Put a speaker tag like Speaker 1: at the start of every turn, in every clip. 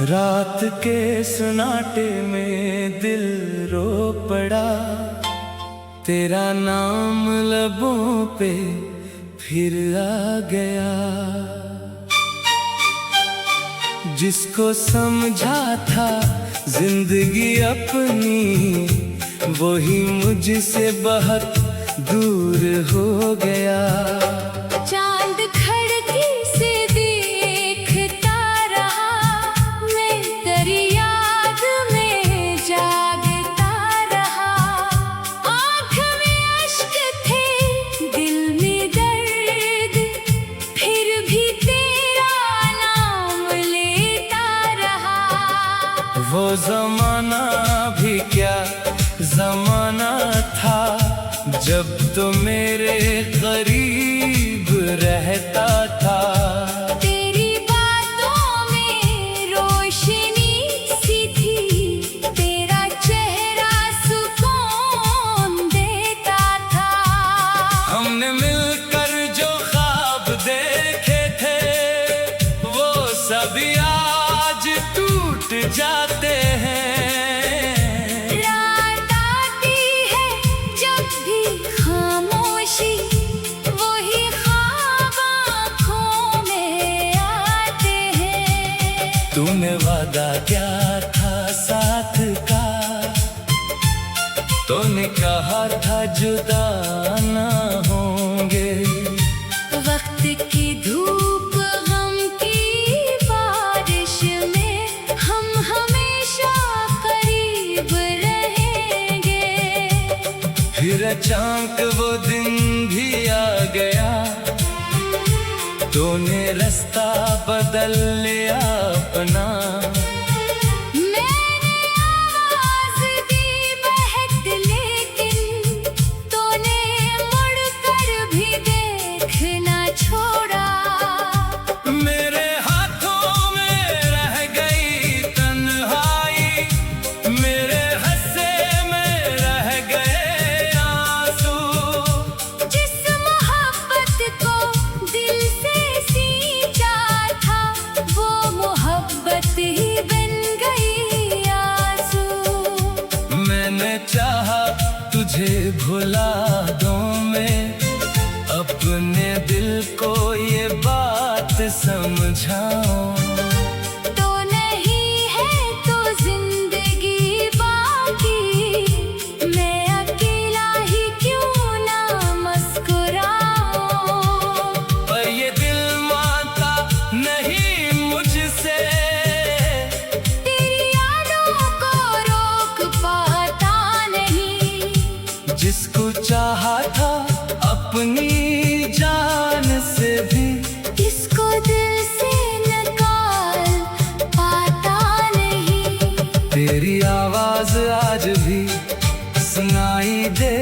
Speaker 1: रात के सन्नाटे में दिल रो पड़ा, तेरा नाम लबों पे फिर आ गया। जिसको समझा था जिंदगी अपनी, वही मुझसे बहुत दूर हो गया।
Speaker 2: चांद खिड़की से देखता रहा, मैं तेरी याद में जागता रहा। आँख में अश्क थे, दिल में दर्द, फिर भी तेरा नाम लेता रहा।
Speaker 1: वो जमाना भी क्या जमाना था, जब तो मेरे करीब रहता था।
Speaker 2: तेरी बातों में रोशनी सी थी, तेरा चेहरा सुकून देता था।
Speaker 1: हमने मिलकर जो ख्वाब देखे थे, वो सभी आज टूट जाते हैं। तूने वादा क्या था साथ का, तूने कहा था जुदा ना होंगे।
Speaker 2: वक्त की धूप गम की बारिश में हम हमेशा करीब रहेंगे।
Speaker 1: फिर अचानक वो दिन भी आ गया, तूने रास्ता बदल लिया अपना।
Speaker 2: मैंने आवाज दी महक, लेकिन तूने मुड़कर भी देखना छोड़ा।
Speaker 1: मेरे हाथों में रह गई तन्हाई, मेरे हंसे में रह गए आंसू।
Speaker 2: जिस मोहब्बत को दिल से सींचा था, वो मोहब्बत ही बन गई आंसू।
Speaker 1: मैंने चाहा तुझे भुला दूं मैं, अपने दिल को ये बात समझाऊं।
Speaker 2: तो नहीं है तो जिंदगी बाकी, मैं अकेला ही क्यों ना मुस्कुराऊं।
Speaker 1: पर ये दिल मानता नहीं मुझसे,
Speaker 2: तेरी यादों को रोक पाता नहीं।
Speaker 1: जिसको चाहा था अपनी जान से भी,
Speaker 2: इसको दिल से निकाल पाता नहीं।
Speaker 1: तेरी आवाज आज भी सुनाई दे,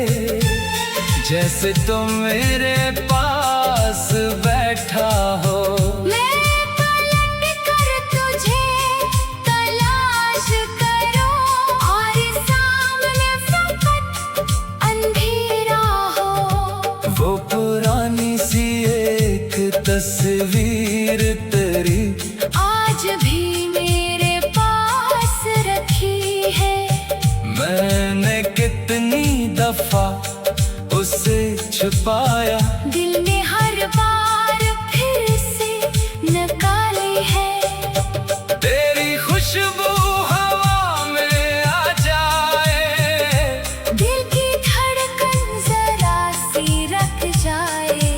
Speaker 1: जैसे तुम मेरे पास बैठा हो।
Speaker 2: मैं पलट कर तुझे तलाश करूं, और सामने फकत अंधेरा हो।
Speaker 1: वो पुरानी सी एक तस्वीर तेरी
Speaker 2: आज भी मेरे पास रखी है।
Speaker 1: मैंने कितनी दफा उसे छुपाया,
Speaker 2: दिल ने हर बार फिर से निकाली है।
Speaker 1: तेरी खुशबू हवा में आ जाए,
Speaker 2: दिल की धड़कन जरा सी रख जाए।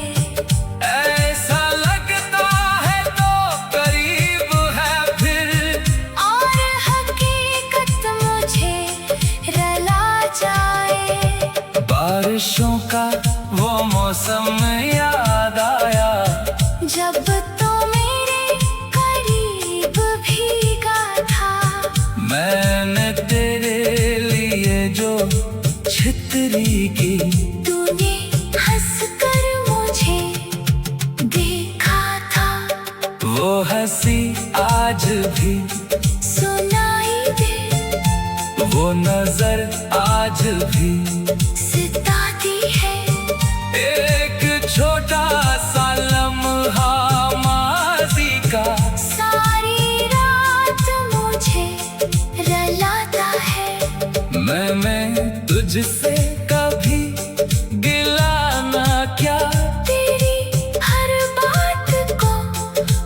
Speaker 1: ऐसा लगता है तो करीब है फिर,
Speaker 2: और हकीकत मुझे रला जाए।
Speaker 1: बारिशों का वो मौसम याद आया,
Speaker 2: जब तो मेरे करीब भीगा था।
Speaker 1: मैंने तेरे लिए जो छितरी की,
Speaker 2: तूने हंसकर मुझे देखा था।
Speaker 1: वो हंसी आज भी
Speaker 2: सुनाई दे,
Speaker 1: वो नजर आज भी
Speaker 2: सिताती है।
Speaker 1: एक छोटा सा लम्हा माजी का,
Speaker 2: सारी रात
Speaker 1: मुझसे कभी गिला ना क्या।
Speaker 2: तेरी हर बात को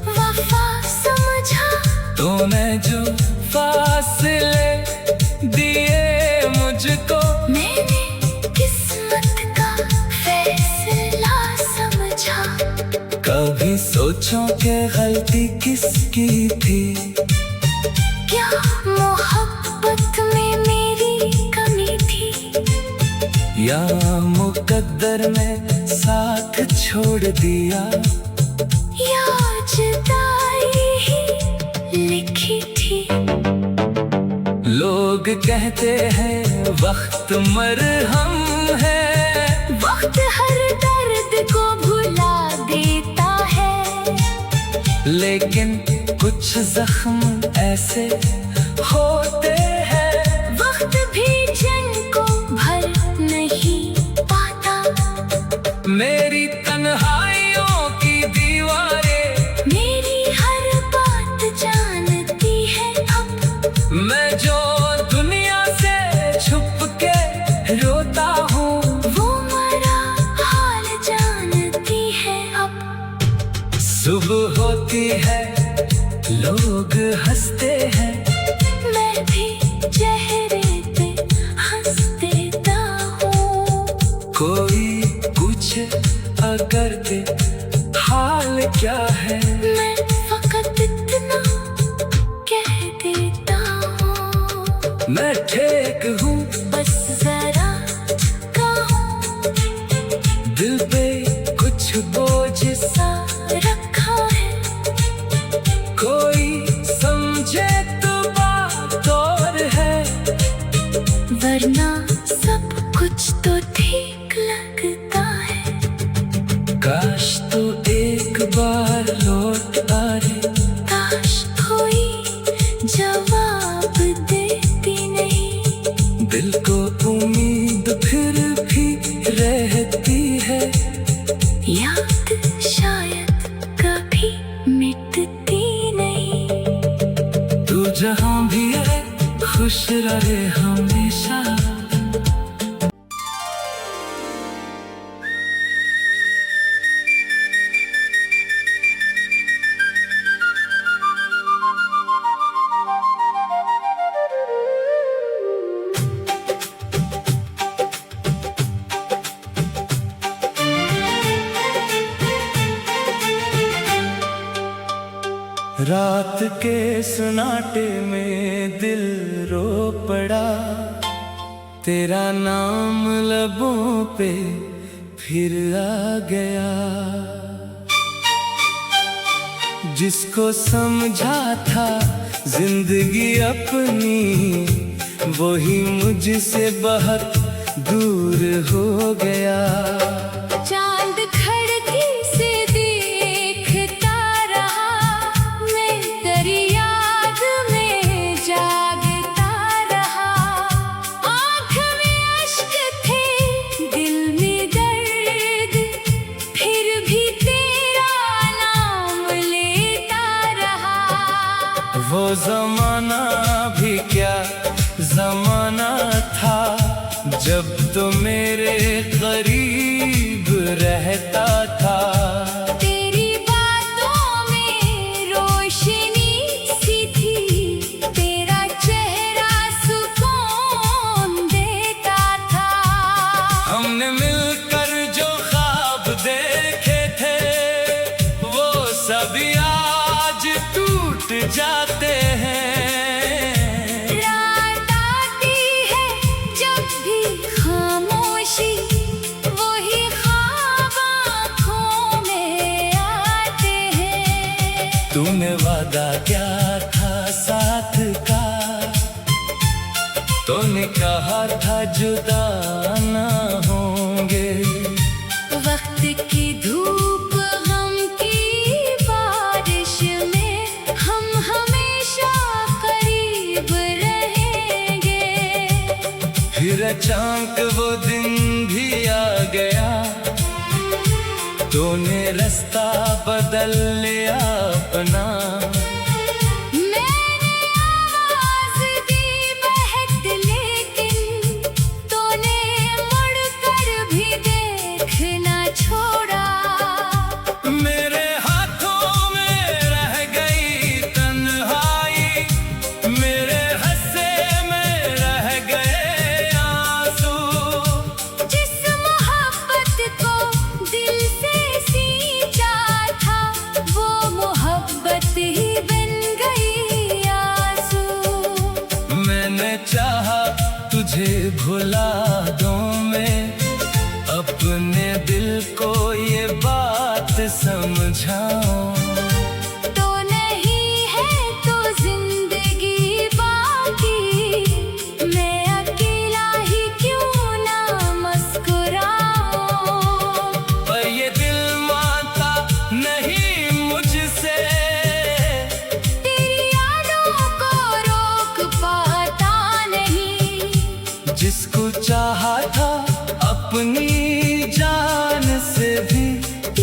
Speaker 2: वफा समझा।
Speaker 1: तूने जो फासले दिए मुझको,
Speaker 2: मैंने किस्मत का फैसला समझा।
Speaker 1: कभी सोचो कि गलती किसकी थी।
Speaker 2: क्या मोहब्बत में मेरी कमी थी,
Speaker 1: या मुकद्दर ने साथ छोड़ दिया,
Speaker 2: या जुदाई ही लिखी थी।
Speaker 1: लोग कहते हैं वक्त मरहम है,
Speaker 2: वक्त हर दर्द को भुला देता है।
Speaker 1: लेकिन कुछ जख्म ऐसे होते हैं,
Speaker 2: वक्त भी जंग को भर नहीं पाता।
Speaker 1: मेरी तन्हाइयों की दीवारें
Speaker 2: मेरी हर बात जानती है अब।
Speaker 1: मैं जो दुनिया से छुप के रोता हूँ,
Speaker 2: वो मेरा हाल जानती है अब।
Speaker 1: सुबह होती है लोग हंसते हैं,
Speaker 2: मैं भी चेहरे पे हंस देता हूँ।
Speaker 1: कोई पूछे अगर के हाल क्या है,
Speaker 2: मैं फकत इतना कह देता हूँ।
Speaker 1: मैं ठीक हूँ,
Speaker 2: बस जरा कहूँ,
Speaker 1: दिल पे कुछ बोझ सा
Speaker 2: रखा है।
Speaker 1: कोई समझे तो बात और है,
Speaker 2: वरना सब कुछ तो ठीक लगता है।
Speaker 1: काश तो एक बार लौट आ रे,
Speaker 2: काश कोई जवाब देती नहीं।
Speaker 1: दिल को उम्मीद फिर भी रहती है,
Speaker 2: याद शायद कभी मिटती नहीं।
Speaker 1: तू जहाँ भी है खुश रहे हमेशा। रात के सन्नाटे में दिल रो पड़ा, तेरा नाम लबों पे फिर आ गया। जिसको समझा था जिंदगी अपनी, वही मुझसे बहुत दूर हो गया।
Speaker 2: चांद खिड़की से देखता रहा, मैं तेरी याद में जागता रहा। आँख में अश्क थे, दिल में दर्द, फिर भी तेरा नाम लेता रहा।
Speaker 1: वो जमाना भी क्या जमाना था, जब तो मेरे करीब रहता था।
Speaker 2: तेरी बातों में रोशनी सी थी, तेरा चेहरा सुकून देता था।
Speaker 1: हमने मिलकर जो ख्वाब देखे थे, वो सभी आज टूट जाते हैं।
Speaker 2: रात आती है जब भी खामोशी, वही ख्वाब आँखों में आते हैं।
Speaker 1: तूने वादा क्या था साथ का, तूने कहा था जुदा ना होंगे।
Speaker 2: वक्त की धूप गम की बारिश में हम हमेशा करीब रहेंगे।
Speaker 1: फिर अचानक वो दिन भी आ गया, तूने रास्ता बदल लिया अपना।
Speaker 2: मैंने आवाज दी बहक, लेकिन तूने सुख न छोड़ा।
Speaker 1: मेरे हाथों में रह गई तन्हाई, मेरे हंसे में रह गए आंसू।
Speaker 2: जिस मोहब्बत को दिल से सींचा था, वो मोहब्बत ही बन गई आंसू।
Speaker 1: मैंने चाहा तुझे भुला दूं मैं, अपने दिल को ये बात समझाऊं।
Speaker 2: तो नहीं है तो जिंदगी बाकी, मैं अकेला ही क्यों ना मुस्कुराऊं।
Speaker 1: पर ये दिल मानता नहीं मुझसे,
Speaker 2: तेरी यादों को रोक पाता नहीं।
Speaker 1: जिसको चाहा था अपनी जान से भी,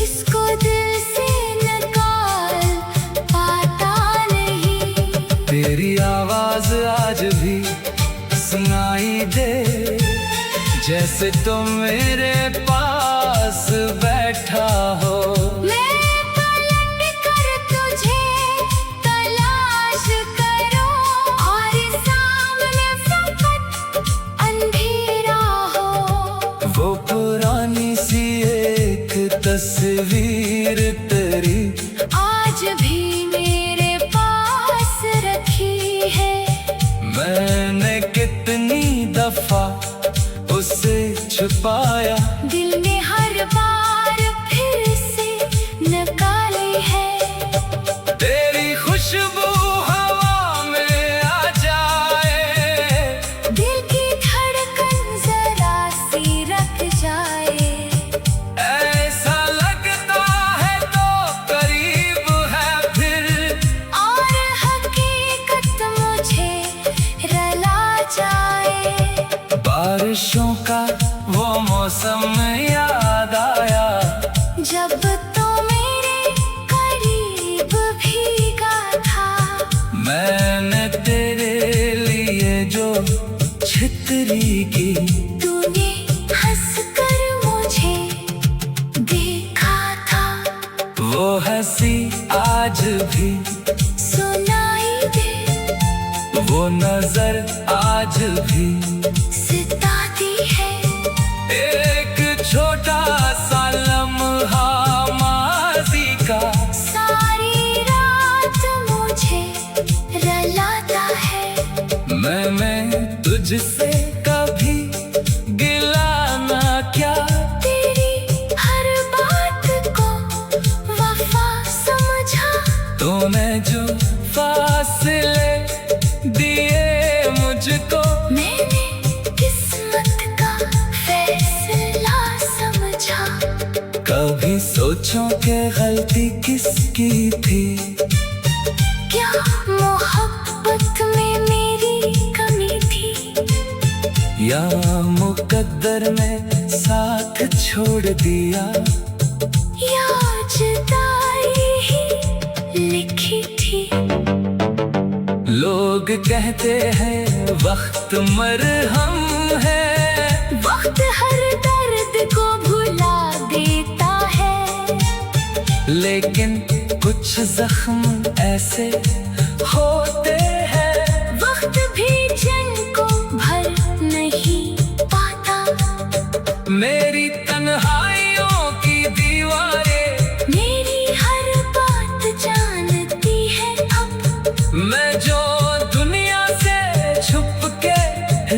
Speaker 2: इसको दिल से निकाल पाता नहीं।
Speaker 1: तेरी आवाज आज भी सुनाई दे, जैसे तुम मेरे पास बैठा हो।
Speaker 2: मैं पलट कर तुझे तलाश करूं, और सामने फकत अंधेरा हो।
Speaker 1: वो पुरानी सी एक तस्वीर तेरी
Speaker 2: आज भी मेरे पास रखी है।
Speaker 1: मैंने कितनी दफा उसे छुपाया,
Speaker 2: दिल ने हर बार फिर से निकाली है।
Speaker 1: तेरी खुशबू हवा में आ जाए,
Speaker 2: दिल की धड़कन जरा सी रख जाए।
Speaker 1: ऐसा लगता है तो करीब है फिर,
Speaker 2: और हकीकत मुझे रला जाए।
Speaker 1: बारिशों का वो मौसम याद आया,
Speaker 2: जब तो मेरे करीब भीगा था।
Speaker 1: मैंने तेरे लिए जो छितरी की,
Speaker 2: तूने हंसकर मुझे देखा था।
Speaker 1: वो हंसी आज भी
Speaker 2: सुनाई दे,
Speaker 1: वो नजर आज भी
Speaker 2: सिताती है।
Speaker 1: एक छोटा सा लम्हा माज़ी का,
Speaker 2: सारी रात मुझे रलाता है।
Speaker 1: मैंने तुझसे कभी गिला ना क्या,
Speaker 2: तेरी हर बात को वफा समझा।
Speaker 1: तूने जो फासले दिए मुझको,
Speaker 2: मैंने किस्मत का फैसला समझा।
Speaker 1: कभी सोचो कि गलती किसकी थी,
Speaker 2: क्या मोहब्बत में मेरी कमी थी,
Speaker 1: या मुकद्दर ने साथ छोड़ दिया।
Speaker 2: या जुदाई ही लिखी थी।
Speaker 1: लोग कहते हैं वक्त मरहम है,
Speaker 2: वक्त हर दर्द को भुला देता है।
Speaker 1: लेकिन कुछ जख्म ऐसे होते हैं,
Speaker 2: वक्त भी जंग को भर नहीं पाता।
Speaker 1: मेरी तन्हाइयों की दीवारें
Speaker 2: मेरी हर बात जानती है अब।
Speaker 1: मैं जो दुनिया से छुप के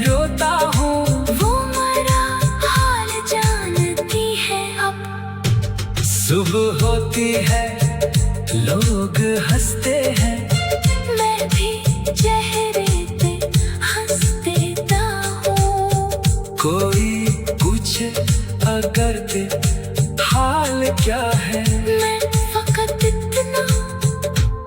Speaker 1: रोता हूँ,
Speaker 2: वो मेरा हाल जानती है अब।
Speaker 1: सुबह होती है लोग हंसते हैं,
Speaker 2: मैं भी चेहरे पे हंस देता हूँ।
Speaker 1: कोई पूछे अगर ते हाल क्या है,
Speaker 2: मैं फकत इतना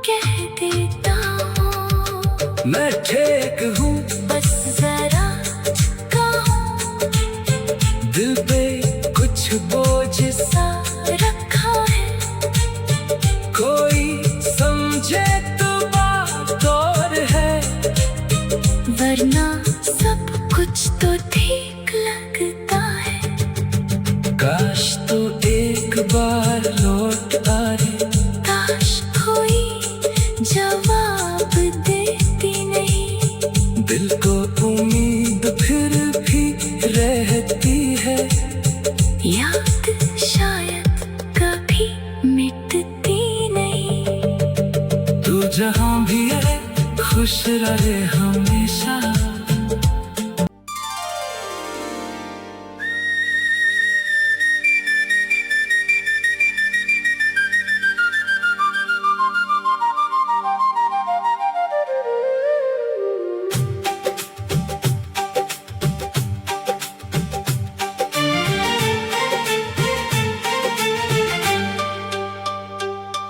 Speaker 2: कह देता हूँ।
Speaker 1: मैं ठीक हूँ,
Speaker 2: बस जरा झुका हूँ।
Speaker 1: दिल पे कुछ बोझ सा
Speaker 2: रखा है।
Speaker 1: कोई समझे तो बात और है,
Speaker 2: वरना सब कुछ तो ठीक लगता है।
Speaker 1: काश खुश रहे हमेशा।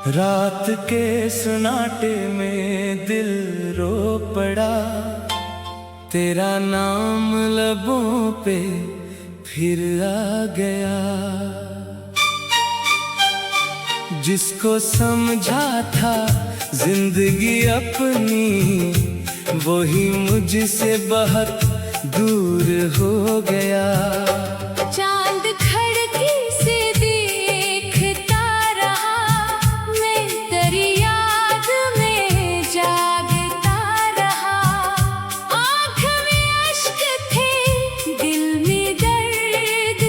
Speaker 1: रात के सन्नाटे में दिल रो पड़ा, तेरा नाम लबों पे फिर आ गया। जिसको समझा था जिंदगी अपनी, वही मुझसे बहुत दूर हो गया।
Speaker 2: चांद खिड़की से देखता रहा, मैं तेरी याद में जागता रहा। आँख में अश्क थे, दिल में दर्द,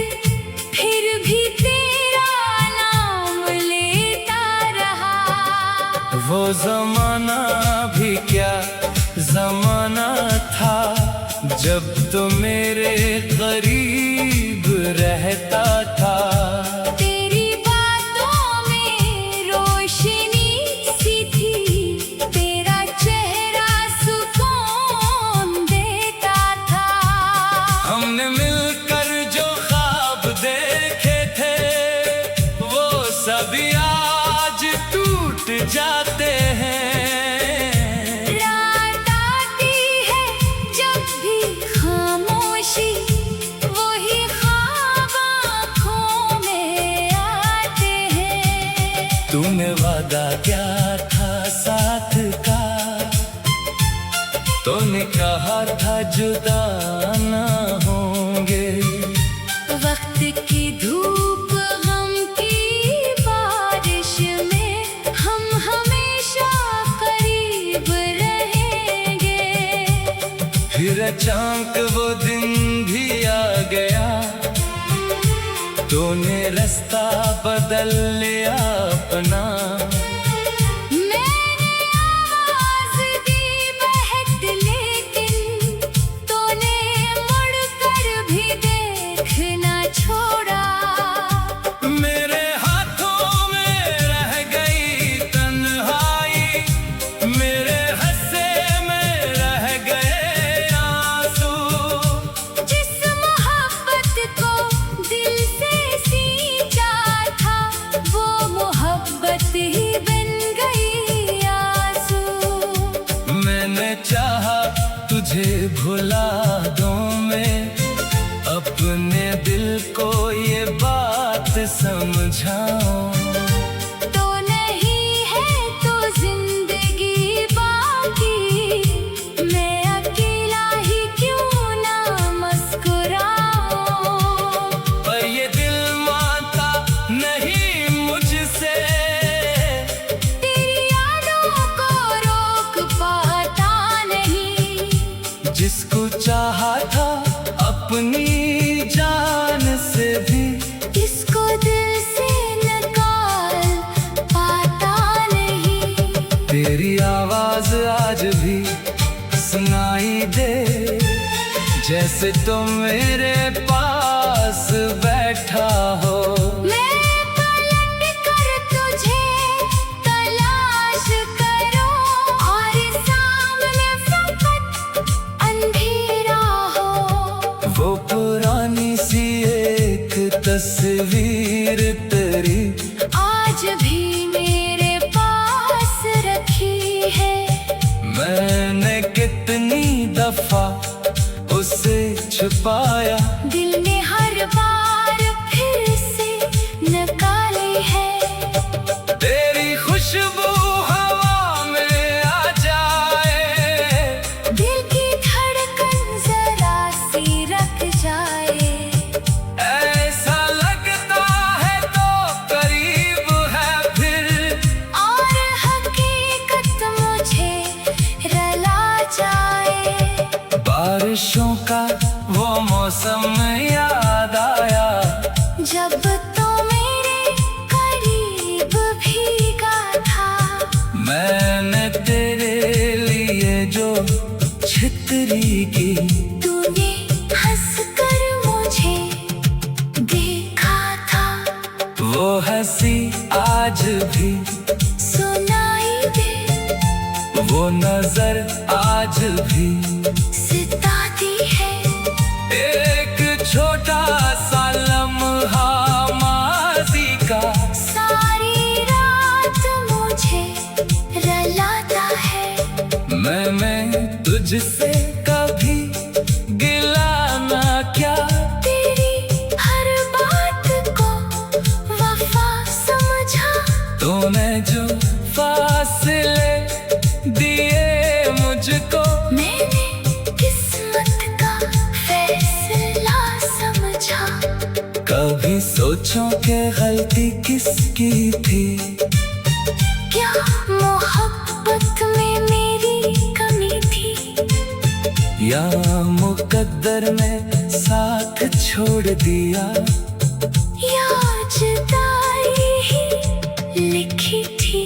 Speaker 2: फिर भी तेरा नाम लेता रहा।
Speaker 1: वो जमाना भी क्या जमाना था, जब तो मेरे करीब रहता था।
Speaker 2: तेरी बातों में रोशनी सी थी, तेरा चेहरा सुकून देता था।
Speaker 1: हमने मिलकर जो ख्वाब देखे थे, वो सभी आज टूट जाते हैं। तूने वादा क्या था साथ का, तूने कहा था जुदा ना होंगे।
Speaker 2: वक्त की धूप गम की बारिश में हम हमेशा करीब रहेंगे।
Speaker 1: फिर अचानक वो दिन भी आ गया, तूने रास्ता बदल लिया अपना।
Speaker 2: मैंने आवाज दी बहक, लेकिन तूने मुड़कर भी देखना छोड़ा।
Speaker 1: मेरे हाथों में रह गई तन्हाई, मेरे हंसे में रह गए आंसू।
Speaker 2: जिस मोहब्बत को दिल से सींचा था, वो मोहब्बत ही बन गई आंसू।
Speaker 1: मैंने चाहा तुझे भुला दूं मैं, अपने दिल को ये बात समझाऊं।
Speaker 2: तो नहीं है तो जिंदगी बाकी, मैं अकेला ही क्यों ना मुस्कुराऊं।
Speaker 1: पर ये दिल मानता नहीं मुझसे,
Speaker 2: तेरी यादों को रोक पाता नहीं।
Speaker 1: जिसको चाहा था अपनी जान से भी,
Speaker 2: इसको दिल से निकाल पाता नहीं।
Speaker 1: तेरी आवाज आज भी सुनाई दे, जैसे तुम मेरे पास बैठा हो।
Speaker 2: मैं पलट कर तुझे तलाश करूं, और सामने फकत अंधेरा हो।
Speaker 1: वो पुरानी सी एक तस्वीर तेरी
Speaker 2: आज भी मेरे पास रखी है।
Speaker 1: मैंने कितनी दफा उसे छुपाया,
Speaker 2: दिल ने हर बार फिर से निकाली है।
Speaker 1: तेरी खुशबू हवा में आ जाए,
Speaker 2: दिल की धड़कन जरा सी रख जाए।
Speaker 1: ऐसा लगता है तो करीब है फिर,
Speaker 2: और हकीकत मुझे रला जाए।
Speaker 1: बारिशों का वो मौसम याद आया,
Speaker 2: जब तो मेरे करीब भीगा था।
Speaker 1: मैंने तेरे लिए जो बेखतरी की।
Speaker 2: तूने हंसकर मुझे देखा था,
Speaker 1: वो हंसी आज भी
Speaker 2: सुनाई दे,
Speaker 1: वो नजर आज भी
Speaker 2: सताती है।
Speaker 1: एक छोटा सा लम्हा माज़ी का
Speaker 2: सारी रात मुझे रुलाता है।
Speaker 1: मैं तुझसे कभी गिला ना क्या,
Speaker 2: तेरी हर बात को वफा समझा।
Speaker 1: तूने जो फासले दिए मुझको,
Speaker 2: मैंने किस्मत का फैसला समझा।
Speaker 1: कभी सोचो कि गलती किसकी थी,
Speaker 2: क्या मोहब्बत में मेरी कमी थी,
Speaker 1: या मुकद्दर ने साथ छोड़ दिया,
Speaker 2: या जुदाई ही लिखी थी।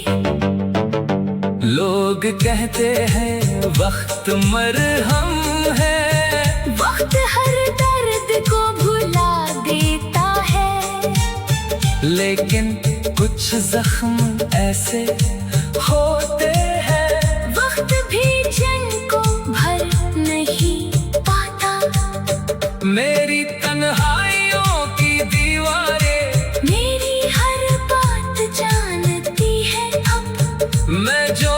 Speaker 1: लोग कहते हैं वक्त मरहम है,
Speaker 2: वक्त हर दर्द को भुला देता है,
Speaker 1: लेकिन कुछ जख्म ऐसे होते हैं,
Speaker 2: वक्त भी जंग को भर नहीं पाता।
Speaker 1: मेरी तन्हाइयों की दीवारें
Speaker 2: मेरी हर बात जानती है अब,
Speaker 1: मैं जो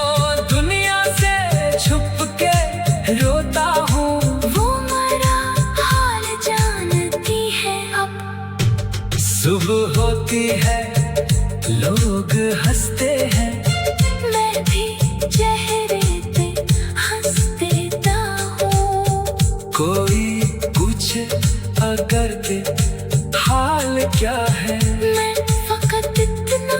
Speaker 1: दुनिया से छुप के रोता हूँ,
Speaker 2: वो मेरा हाल जानती है अब।
Speaker 1: सुबह होती है लोग हंसते हैं,
Speaker 2: मैं भी चेहरे पे हंस देता हूँ।
Speaker 1: कोई पूछे अगर के हाल क्या है,
Speaker 2: मैं फकत इतना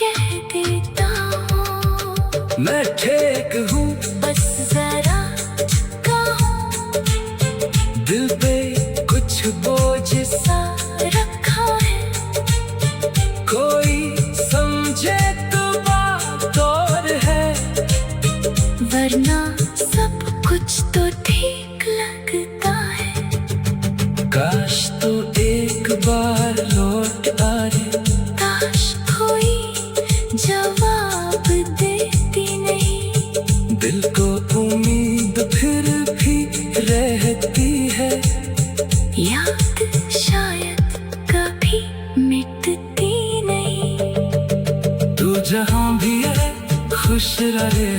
Speaker 2: कह देता हूँ।
Speaker 1: मैं ठीक हूँ,
Speaker 2: बस जरा झुका हूँ,
Speaker 1: दिल पे कुछ बोझ सा
Speaker 2: रखा है।
Speaker 1: कोई समझे तो बात और है,
Speaker 2: वरना सब कुछ तो ठीक लगता है।
Speaker 1: काश तो एक बार लौट आए,
Speaker 2: काश कोई जवाब देती नहीं,
Speaker 1: दिल को उम्मीद फिर भी रहती है,
Speaker 2: याद शायद कभी मिटती नहीं।
Speaker 1: तू जहाँ भी है खुश रहे।